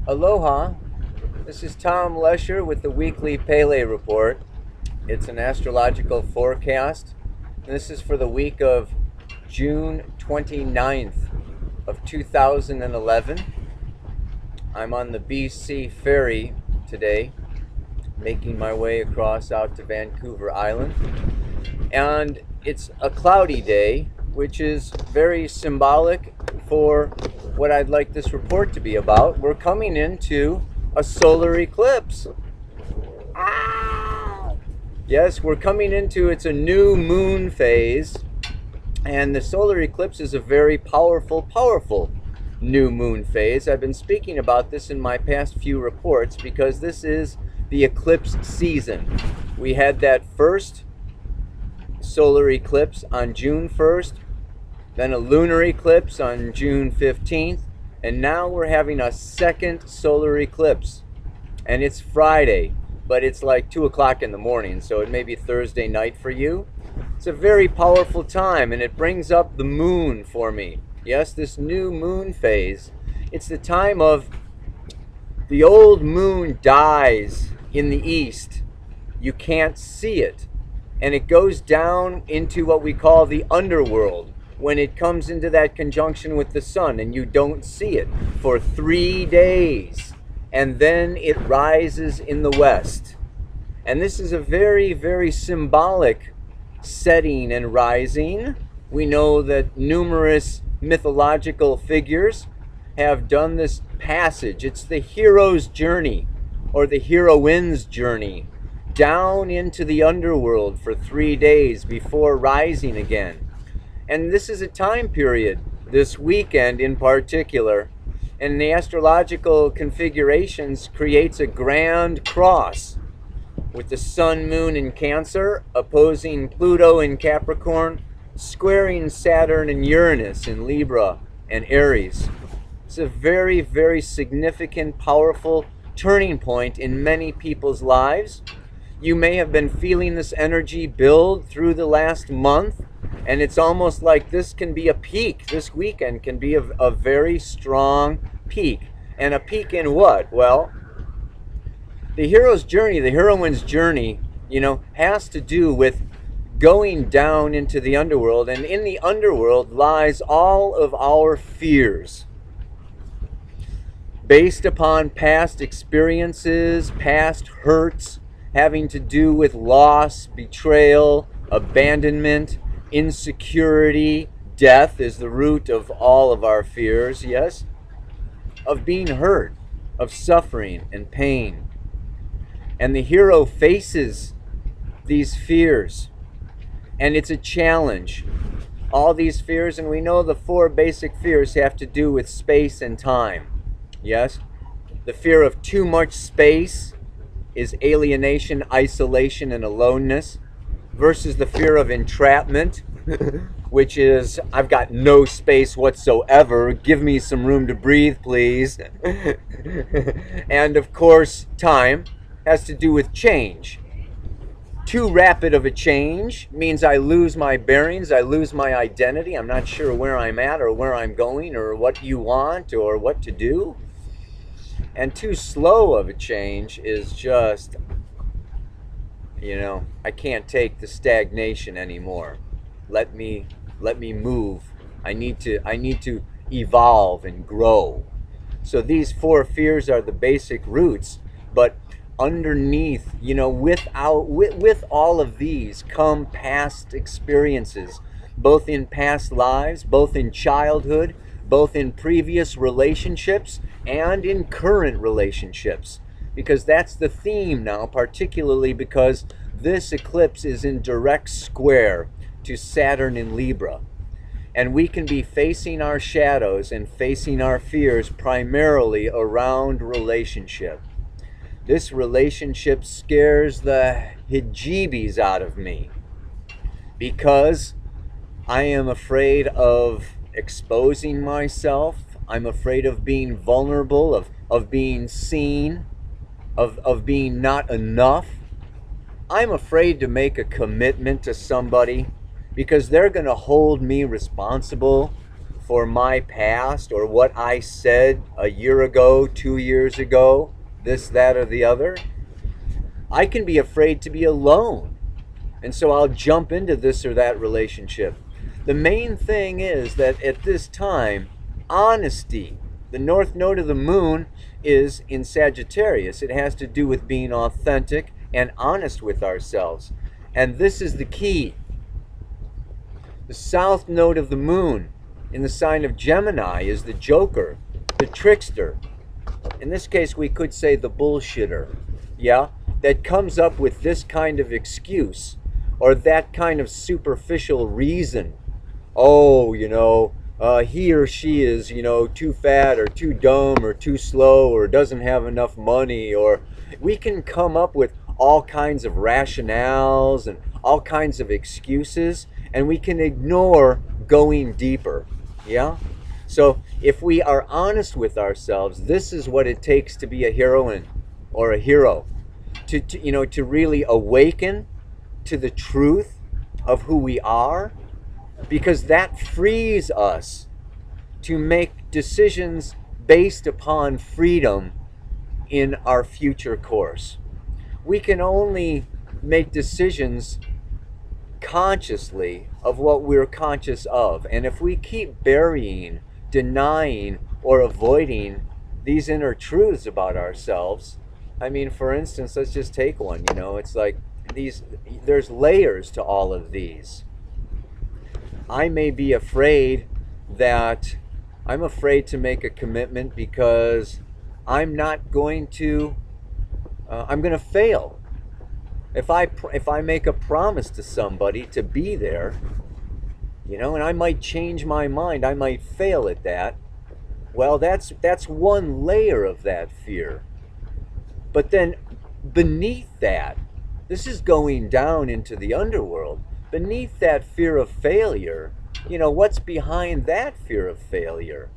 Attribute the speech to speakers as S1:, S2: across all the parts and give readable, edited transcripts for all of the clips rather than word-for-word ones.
S1: Aloha, this is Tom Lesher with the weekly Pele Report. It's an astrological forecast. This is for the week of June 29th of 2011. I'm on the BC ferry today, making my way across out to Vancouver Island. And it's a cloudy day, which is very symbolic for what I'd like this report to be about. We're coming into a solar eclipse. Yes, we're coming into, it's a new moon phase, and the solar eclipse is a very powerful new moon phase. I've been speaking about this in my past few reports because this is the eclipse season. We had that first solar eclipse on June 1st, then a lunar eclipse on June 15th, and now we're having a second solar eclipse. And it's Friday, but it's like 2 o'clock in the morning, so it may be Thursday night for you. It's a very powerful time, and it brings up the moon for me. Yes, this new moon phase. It's the time of the old moon dies in the east. You can't see it. And it goes down into what we call the underworld when it comes into that conjunction with the sun, and you don't see it for 3 days. And then it rises in the west. And this is a very symbolic setting and rising. We know that numerous mythological figures have done this passage. It's the hero's journey, or the heroine's journey, down into the underworld for 3 days before rising again. And this is a time period, this weekend in particular, and the astrological configurations creates a grand cross with the sun, moon in Cancer opposing Pluto in Capricorn, squaring Saturn and Uranus in Libra and Aries. It's a very significant, powerful turning point in many people's lives. You may have been feeling this energy build through the last month, and it's almost like this can be a peak. This weekend can be a very strong peak. And a peak in what? Well, the hero's journey, the heroine's journey, has to do with going down into the underworld. And in the underworld lies all of our fears, based upon past experiences, past hurts, having to do with loss, betrayal, abandonment, insecurity. Death is the root of all of our fears, yes? Of being hurt, of suffering and pain. And the hero faces these fears, and it's a challenge. All these fears, and we know the 4 basic fears have to do with space and time, yes? The fear of too much space is alienation, isolation, and aloneness, versus the fear of entrapment, which is, I've got no space whatsoever, give me some room to breathe, please. And of course, time has to do with change. Too rapid of a change means I lose my bearings, I lose my identity, I'm not sure where I'm at or where I'm going or what you want or what to do. And too slow of a change is just, I can't take the stagnation anymore. Let me move. I need to evolve and grow. So these 4 fears are the basic roots, but underneath, with all of these come past experiences, both in past lives, both in childhood, both in previous relationships and in current relationships, because that's the theme now, particularly because this eclipse is in direct square to Saturn in Libra. And we can be facing our shadows and facing our fears primarily around relationship. This relationship scares the heebie-jeebies out of me because I am afraid of exposing myself. I'm afraid of being vulnerable, of being seen, of being not enough. I'm afraid to make a commitment to somebody because they're going to hold me responsible for my past or what I said a year ago, 2 years ago, this, that, or the other. I can be afraid to be alone. And so I'll jump into this or that relationship. The main thing is that at this time, honesty, the north node of the moon is in Sagittarius. It has to do with being authentic and honest with ourselves. And this is the key. The south node of the moon in the sign of Gemini is the joker, the trickster. In this case, we could say the bullshitter. Yeah? That comes up with this kind of excuse or that kind of superficial reason. Oh, he or she is, too fat or too dumb or too slow or doesn't have enough money. Or we can come up with all kinds of rationales and all kinds of excuses, and we can ignore going deeper. Yeah? So if we are honest with ourselves, this is what it takes to be a heroine or a hero. To really awaken to the truth of who we are, because that frees us to make decisions based upon freedom in our future course. We can only make decisions consciously of what we're conscious of. And if we keep burying, denying, or avoiding these inner truths about ourselves, I mean, for instance, let's just take one, it's like there's layers to all of these. I may be afraid to make a commitment because I'm going to fail. If I make a promise to somebody to be there, and I might change my mind, I might fail at that. Well, that's one layer of that fear. But then beneath that, this is going down into the underworld. Beneath that fear of failure, what's behind that fear of failure?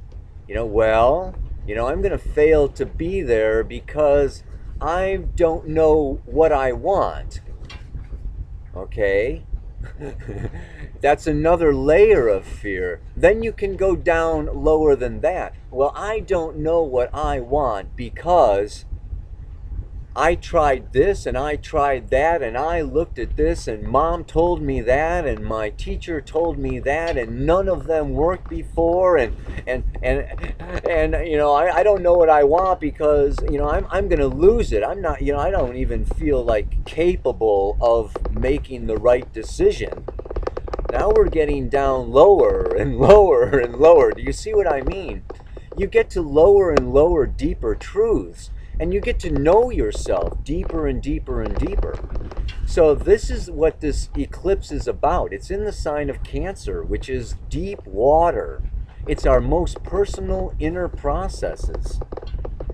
S1: I'm going to fail to be there because I don't know what I want. Okay? That's another layer of fear. Then you can go down lower than that. Well, I don't know what I want because I tried this and I tried that and I looked at this and mom told me that and my teacher told me that and none of them worked before and I don't know what I want because I'm gonna lose it. I'm not I don't even feel like capable of making the right decision. Now we're getting down lower and lower and lower. Do you see what I mean? You get to lower and lower, deeper truths. And you get to know yourself deeper and deeper and deeper. So this is what this eclipse is about. It's in the sign of Cancer, which is deep water. It's our most personal inner processes.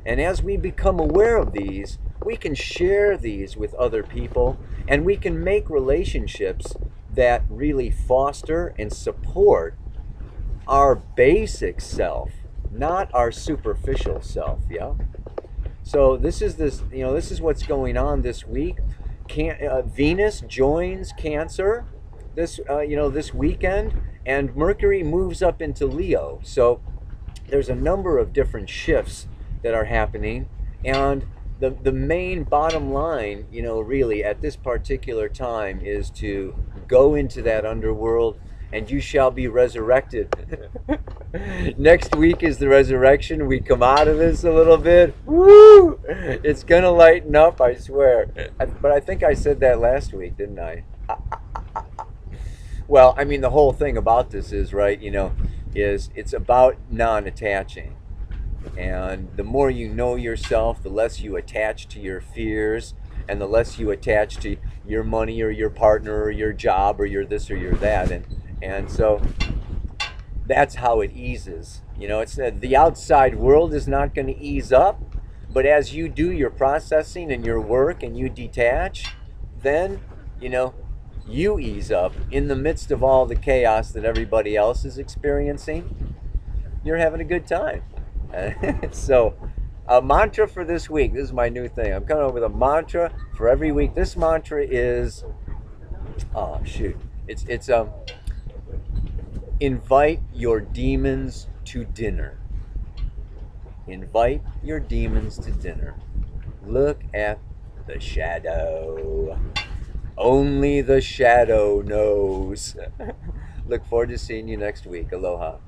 S1: And as we become aware of these, we can share these with other people, and we can make relationships that really foster and support our basic self, not our superficial self, yeah? So this is what's going on this week. Venus joins Cancer this weekend, and Mercury moves up into Leo. So there's a number of different shifts that are happening, and the main bottom line, really at this particular time is to go into that underworld, and you shall be resurrected. Next week is the resurrection. We come out of this a little bit. Woo! It's gonna lighten up, I swear. But I think I said that last week, didn't I? Well, I mean, the whole thing about this is, right, is it's about non-attaching. And the more you know yourself, the less you attach to your fears, and the less you attach to your money or your partner or your job or your this or your that. And so that's how it eases. It's the outside world is not going to ease up, but as you do your processing and your work and you detach, then, you ease up in the midst of all the chaos that everybody else is experiencing. You're having a good time. So, a mantra for this week. This is my new thing. I'm coming up with a mantra for every week. This mantra is, it's Invite your demons to dinner. Invite your demons to dinner. Look at the shadow. Only the shadow knows. Look forward to seeing you next week. Aloha.